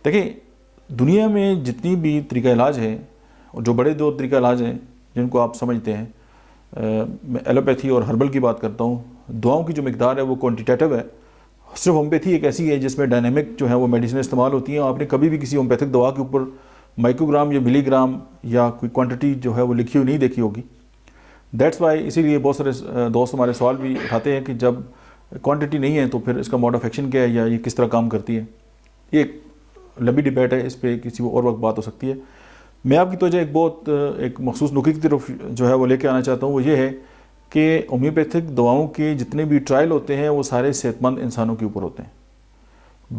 دیکھیں دنیا میں جتنی بھی طریقہ علاج ہے اور جو بڑے دو طریقہ علاج ہیں جن کو آپ سمجھتے ہیں، میں ایلوپیتھی اور ہربل کی بات کرتا ہوں. دعاؤں کی جو مقدار ہے وہ کوانٹیٹیو ہے. صرف ہومیوپیتھی ایک ایسی ہے جس میں ڈائنامک جو ہے وہ میڈیسن استعمال ہوتی ہیں. آپ نے کبھی بھی کسی ہومیوپیتھک دوا کے اوپر مائکرو گرام یا ملی گرام یا کوئی کوانٹٹی جو ہے وہ لکھی ہوئی نہیں دیکھی ہوگی. دیٹس وائی اسی لیے بہت سارے دوست ہمارے سوال بھی اٹھاتے ہیں کہ جب کوانٹٹی نہیں ہے تو پھر اس کا موڈ آف ایکشن کیا ہے یا یہ کس طرح کام کرتی ہے. یہ ایک لمبی ڈبیٹ ہے، اس پہ کسی اور وقت بات ہو سکتی ہے. میں آپ کی توجہ ایک مخصوص نکتے کی طرف جو ہے وہ لے کے آنا چاہتا ہوں. وہ یہ ہے کہ ہومیوپیتھک دواؤں کے جتنے بھی ٹرائل ہوتے ہیں وہ سارے صحت مند انسانوں کے اوپر ہوتے ہیں.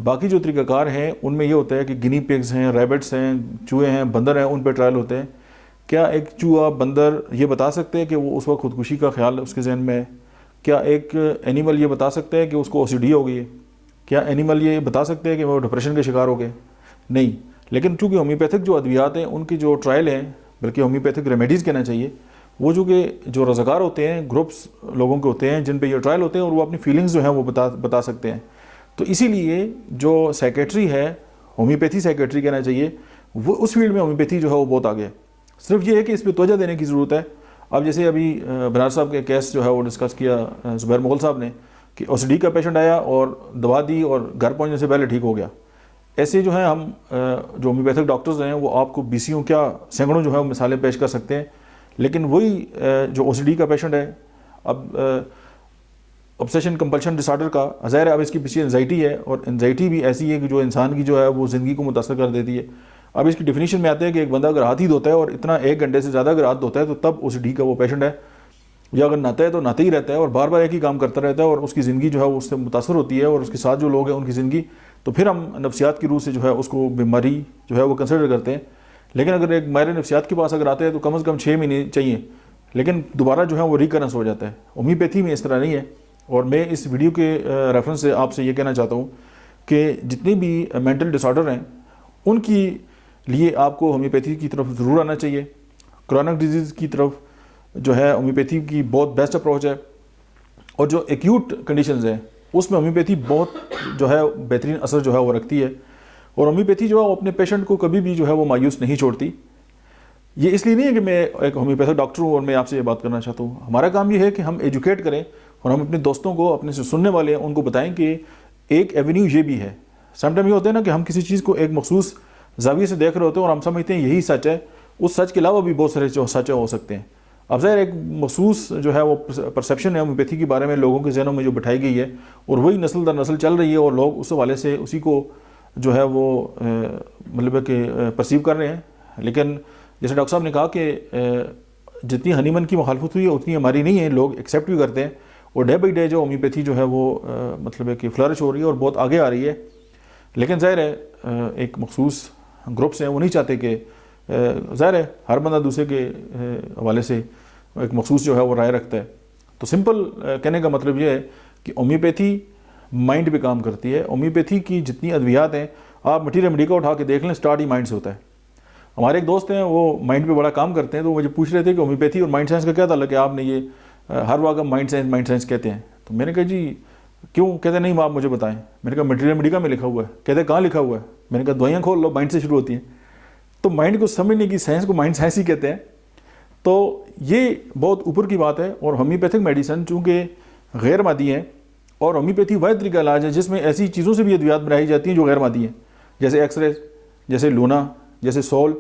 باقی جو طریقہ کار ہیں ان میں یہ ہوتا ہے کہ گنی پگز ہیں، ریبٹس ہیں، چوہے ہیں، بندر ہیں، ان پہ ٹرائل ہوتے ہیں. کیا ایک چوہا بندر یہ بتا سکتے ہیں کہ وہ اس وقت خودکشی کا خیال اس کے ذہن میں ہے؟ کیا ایک اینیمل یہ بتا سکتا ہے کہ اس کو او سی ڈی ہو گئی ہے؟ کیا اینیمل یہ بتا سکتے ہیں کہ وہ ڈپریشن کے شکار ہو گئے؟ نہیں. لیکن چونکہ ہومیوپیتھک جو ادویات ہیں ان کی جو ٹرائل ہیں، بلکہ ہومیوپیتھک ریمیڈیز کہنا چاہیے، وہ جو رضاکار ہوتے ہیں، گروپس لوگوں کے ہوتے ہیں جن پہ یہ ٹرائل ہوتے ہیں اور وہ اپنی فیلنگز جو ہیں وہ بتا سکتے ہیں. تو اسی لیے جو سائیکیٹری ہے، ہومیوپیتھی سائیکیٹری کہنا چاہیے، وہ اس فیلڈ میں ہومیوپیتھی جو ہے وہ بہت آگے ہے. صرف یہ ہے کہ اس پہ توجہ دینے کی ضرورت ہے. اب جیسے ابھی بنار صاحب کے کیس جو ہے وہ ڈسکس کیا زبیر مغل صاحب نے کہ او سی ڈی کا پیشنٹ آیا اور دوا دی اور گھر پہنچنے سے پہلے ٹھیک ہو گیا. ایسے جو ہیں ہم جو ہومیوپیتھک ڈاکٹرز ہیں وہ آپ کو بیسیوں کیا سینکڑوں جو ہے مثالیں پیش کر سکتے ہیں. لیکن وہی جو او سی ڈی کا پیشنٹ ہے، اب obsession compulsion ڈس آرڈر کا ظاہر ہے اب اس کی پیچھے انزائٹی ہے، اور انزائٹی بھی ایسی ہے کہ جو انسان کی جو ہے وہ زندگی کو متاثر کر دیتی ہے. اب اس کی ڈیفینیشن میں آتے ہیں کہ ایک بندہ اگر ہاتھ ہی دھوتا ہے اور اتنا 1 گھنٹے سے زیادہ اگر ہاتھ دھوتا ہے تو تب او سی ڈی کا وہ پیشنٹ ہے. یا اگر نہاتا ہے تو نہاتے ہی رہتا ہے اور بار بار ایک ہی کام کرتا رہتا ہے اور اس کی زندگی جو ہے وہ اس سے متاثر ہوتی ہے اور اس کے ساتھ جو لوگ ہیں ان کی زندگی، تو پھر ہم نفسیات کی روح سے جو ہے اس کو بیماری جو ہے وہ کنسیڈر کرتے ہیں. لیکن اگر ایک ماہر نفسیات کے پاس اگر آتے ہیں تو کم از کم 6 مہینے چاہیے، لیکن دوبارہ جو ہے وہ ریکرنس ہو جاتا ہے. ہومیوپیتھی میں اس طرح نہیں ہے. اور میں اس ویڈیو کے ریفرنس سے آپ سے یہ کہنا چاہتا ہوں کہ جتنی بھی مینٹل ڈس آرڈر ہیں ان کی لیے آپ کو ہومیوپیتھی کی طرف ضرور آنا چاہیے. کرونک ڈیزیز کی طرف جو ہے ہومیوپیتھی کی بہت بیسٹ اپروچ ہے. اور جو ایکیوٹ کنڈیشنز ہیں اس میں ہومیوپیتھی بہت جو ہے بہترین اثر جو ہے وہ رکھتی ہے. اور ہومیوپیتھی جو ہے وہ اپنے پیشنٹ کو کبھی بھی جو ہے وہ مایوس نہیں چھوڑتی. یہ اس لیے نہیں ہے کہ میں ایک ہومیوپیتھک ڈاکٹر ہوں اور میں آپ سے یہ بات کرنا چاہتا ہوں. ہمارا کام یہ ہے کہ ہم ایجوکیٹ کریں اور ہم اپنے دوستوں کو، اپنے سے سننے والے ہیں ان کو بتائیں کہ ایک ایونیو یہ بھی ہے. سم ٹائم یہ ہوتا ہے نا کہ ہم کسی چیز کو ایک مخصوص زاویے سے دیکھ رہے ہوتے ہیں اور ہم سمجھتے ہیں یہی سچ ہے. اس سچ کے علاوہ بھی بہت سارے جو سچ ہو سکتے ہیں. اب ظاہر ایک مخصوص جو ہے وہ پرسیپشن ہے ہومیوپیتھی کے بارے میں لوگوں کے ذہنوں میں جو بٹھائی گئی ہے اور وہی نسل در نسل چل رہی ہے اور لوگ اس حوالے سے اسی کو جو ہے وہ مطلب ہے کہ پرسیو کر رہے ہیں. لیکن جیسے ڈاکٹر صاحب نے کہا کہ جتنی ہنی من کی مخالفت ہوئی ہے اتنی ہماری نہیں ہے. لوگ ایکسیپٹ بھی کرتے ہیں اور ڈے بائی ڈے جو ہومیوپیتھی جو ہے وہ مطلب ہے کہ فلرش ہو رہی ہے اور بہت آگے آ رہی ہے. لیکن ظاہر ہے ایک مخصوص گروپس ہیں وہ نہیں چاہتے کہ ظاہر ہے ہر بندہ دوسرے کے حوالے سے ایک مخصوص جو ہے وہ رائے رکھتا ہے. تو سمپل کہنے کا مطلب یہ ہے کہ ہومیوپیتھی مائنڈ پہ کام کرتی ہے. ہومیوپیتھی کی جتنی ادویات ہیں آپ مٹی ریمیڈی کا اٹھا کے دیکھ لیں، اسٹارٹ ہی مائنڈ سے ہوتا ہے. ہمارے ایک دوست ہیں وہ مائنڈ پہ بڑا کام کرتے ہیں، تو مجھے پوچھ رہے تھے کہ ہومیوپیتھی اور مائنڈ سائنس کا کیا تعلق ہے، آپ نے یہ ہر وقت مائنڈ سائنس کہتے ہیں. تو میں نے کہا جی کیوں؟ کہتے نہیں آپ مجھے بتائیں. میں نے کہا مٹی ریمیڈی کا میں لکھا ہوا ہے. کہتے کہاں لکھا ہوا ہے؟ میں نے کہا دوائیاں کھول لو، مائنڈ سے شروع ہوتی ہیں. تو مائنڈ کو سمجھنے کی سائنس کو مائنڈ سائنس ہی کہتے ہیں. تو یہ بہت اوپر کی بات ہے. اور ہومیوپیتھک میڈیسن چونکہ غیر مادی ہیں، اور ہومیوپیتھی واحد طریقہ علاج ہے جس میں ایسی چیزوں سے بھی ادویات بنائی جاتی ہیں جو غیر مادی ہیں، جیسے ایکس رے، جیسے لونا، جیسے سول.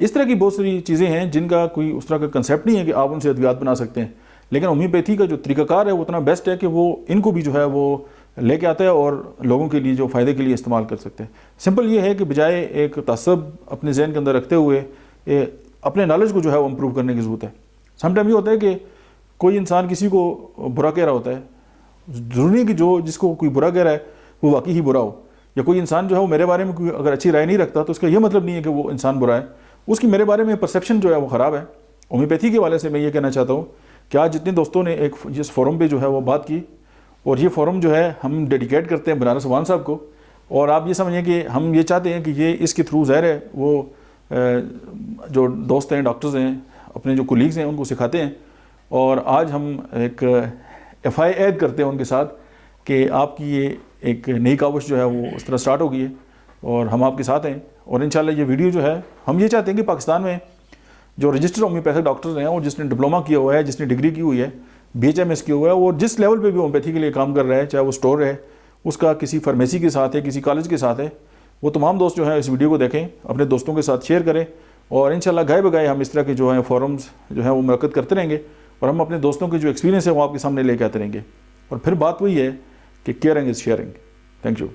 اس طرح کی بہت ساری چیزیں ہیں جن کا کوئی اس طرح کا کنسیپٹ نہیں ہے کہ آپ ان سے ادویات بنا سکتے ہیں. لیکن ہومیوپیتھی کا جو طریقہ کار ہے وہ اتنا بیسٹ ہے کہ وہ ان کو بھی جو ہے وہ لے کے آتا ہے اور لوگوں کے لیے جو فائدے کے لیے استعمال کر سکتے ہیں. سمپل یہ ہے کہ بجائے ایک تعصب اپنے ذہن کے اندر رکھتے ہوئے اپنے نالج کو جو ہے وہ امپروو کرنے کی ضرورت ہے. سم ٹائم یہ ہوتا ہے کہ کوئی انسان کسی کو برا کہہ رہا ہوتا ہے، ضروری نہیں کہ جس کو کوئی برا کہہ رہا ہے وہ واقعی ہی برا ہو. یا کوئی انسان جو ہے وہ میرے بارے میں کوئی اگر اچھی رائے نہیں رکھتا تو اس کا یہ مطلب نہیں ہے کہ وہ انسان برا ہے، اس کی میرے بارے میں پرسیپشن جو ہے وہ خراب ہے. ہومیوپیتھی کے حوالے سے میں یہ کہنا چاہتا ہوں کہ آج جتنے دوستوں نے ایک جس فورم پہ جو ہے وہ بات کی، اور یہ فورم جو ہے ہم ڈیڈیکیٹ کرتے ہیں بنارس عوان صاحب کو، اور آپ یہ سمجھیں کہ ہم یہ چاہتے ہیں کہ یہ اس کے تھرو ظاہر ہے وہ جو دوست ہیں، ڈاکٹرز ہیں، اپنے جو کولیگز ہیں ان کو سکھاتے ہیں. اور آج ہم ایک ایف آئی عید کرتے ہیں ان کے ساتھ کہ آپ کی یہ ایک نئی کاوش جو ہے وہ اس طرح سٹارٹ ہو گئی ہے. اور ہم آپ کے ساتھ ہیں. اور انشاءاللہ یہ ویڈیو جو ہے ہم یہ چاہتے ہیں کہ پاکستان میں جو رجسٹرڈ ہومیوپیتھک ڈاکٹرز ہیں اور جس نے ڈپلوما کیا ہوا ہے, جس نے ڈگری کی ہوئی ہے, BHMS کیا ہوا ہے, اور جس لیول پہ بھی ہومیوپیتھی کے لیے کام کر رہا ہے, چاہے وہ اسٹور ہے اس کا, کسی فارمیسی کے ساتھ ہے, کسی کالج کے ساتھ ہے, وہ تمام دوست جو ہیں اس ویڈیو کو دیکھیں, اپنے دوستوں کے ساتھ شیئر کریں. اور انشاءاللہ گائے بگائے ہم اس طرح کے جو ہیں فورمز جو ہیں وہ منعقد کرتے رہیں گے, اور ہم اپنے دوستوں کے جو ایکسپیرینس ہے وہ آپ کے سامنے لے کے آتے رہیں گے. اور پھر بات وہی ہے کہ caring is sharing. Thank you.